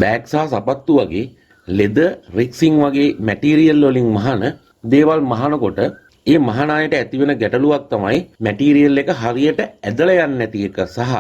Bag සහ සපත්තු වගේ ලෙදර් රික්සින් වගේ මැටීරියල් වලින් මහන දේවල් මහනකොට ඒ මහන අයට ඇතිවෙන ගැටලුවක් තමයි මැටීරියල් එක හරියට ඇදලා යන්නේ නැති එක සහ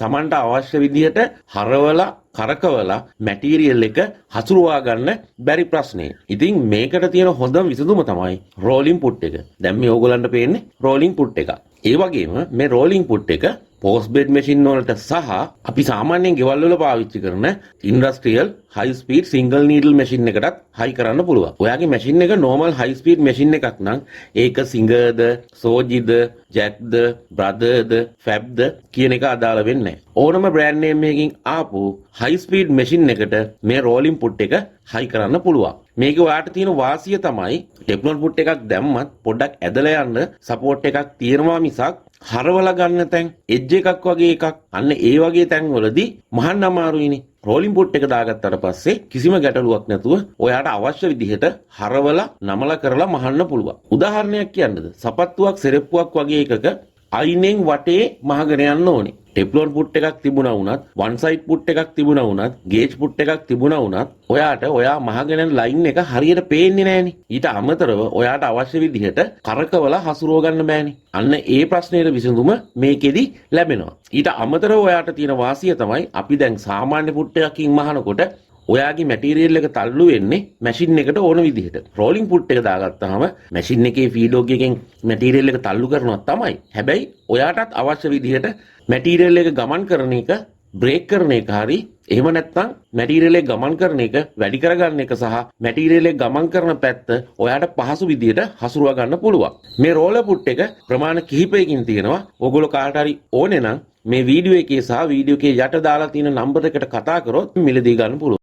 Tamanට අවශ්‍ය විදිහට හරවලා කරකවලා මැටීරියල් එක හසුරුවා ගන්න බැරි ප්‍රශ්නේ. ඉතින් මේකට තියෙන හොඳම විසඳුම තමයි රෝලින් පුට් එක. දැන් මේ ඕගොල්ලන්ට පේන්නේ රෝලින් පුට් එක. ඒ වගේම මේ රෝලින් පුට් එක පෝස්ට් බෙඩ් මැෂින් වලට සහ අපි සාමාන්‍යයෙන් ගෙවල් වල පාවිච්චි කරන ඉන්ඩස්ට්‍රියල් හයි ස්පීඩ් සිංගල් නීඩල් මැෂින් එකටත් හයි කරන්න පුළුවන්. ඔයාගේ මැෂින් එක නෝමල් හයි ස්පීඩ් මැෂින් එකක් නම් ඒක සිංගර්ද, සෝජිද, ජැක්ද, බ්‍රදර්ද, ෆැබ්ද කියන එක අදාළ වෙන්නේ නැහැ. ඕනම බ්‍රෑන්ඩ් නේම් එකකින් ආපු හයි ස්පීඩ් මැෂින් එකට මේ රෝලින් පුට් එක හයි කරන්න පුළුවන්. මේක ඔයාට තියෙන වාසිය තමයි ටෙප්ලොන් පුට් එකක් දැම්මත් පොඩ්ඩක් ඇදලා යන්න සපෝට් එකක් තියෙනවා මිසක් හරවලා ගන්න තැන් එජ් එකක් වගේ එකක් අන්න ඒ වගේ තැන් වලදී මහන්න අමාරුයිනේ. රෝලින් පුට් එක දාගත්තට පස්සේ කිසිම ගැටලුවක් නැතුව ඔයාට අවශ්‍ය විදිහට හරවලා නමලා කරලා මහන්න පුළුවන්. උදාහරණයක් කියන්නද? සපත්තුවක් සෙරෙප්පුවක් වගේ එකක අයිනෙන් වටේ මහගෙන යන්න ඕනේ. ටෙප්ලොන් පුට් එකක් තිබුණා වුණත්, වන් සයිඩ් පුට් එකක් තිබුණා වුණත්, ගේජ් පුට් එකක් තිබුණා වුණත් ඔයාට ඔයා මහගෙන යන ලයින් එක හරියට පේන්නේ නැහනේ. ඊට අමතරව ඔයාට අවශ්‍ය විදිහට කරකවලා හසුරුව ගන්න බෑනේ. අන්න ඒ ප්‍රශ්නෙට විසඳුම මේකෙදි ලැබෙනවා. ඊට අමතරව ඔයාට තියෙන වාසිය තමයි අපි දැන් සාමාන්‍ය පුට් එකකින් මහනකොට ඔයාගේ මැටීරියල් එක තල්ලු වෙන්නේ මැෂින් එකට ඕන විදිහට. රෝලින් පුට් එක දාගත්තාම මැෂින් එකේ ෆීඩ්බැක් එකෙන් මැටීරියල් එක තල්ලු කරනවා තමයි. හැබැයි ඔයාටත් අවශ්‍ය විදිහට මැටීරියල් එක ගමන් කරන එක බ්‍රේක් කරන එක හරි එහෙම නැත්නම් මැටීරියල් එක ගමන් කරන එක වැඩි කරගන්න එක සහ මැටීරියල් එක ගමන් කරන පැත්ත ඔයාට පහසු විදිහට හසුරුවා ගන්න පුළුවන්. මේ රෝලර් පුට් එක ප්‍රමාණ කිහිපයකින් තියෙනවා. ඕගොල්ලෝ කාට හරි ඕනේ නම් මේ වීඩියෝ එකේ සහ වීඩියෝ එකේ යට දාලා තියෙන නම්බර් එකට කතා කරොත් මිලදී ගන්න පුළුවන්.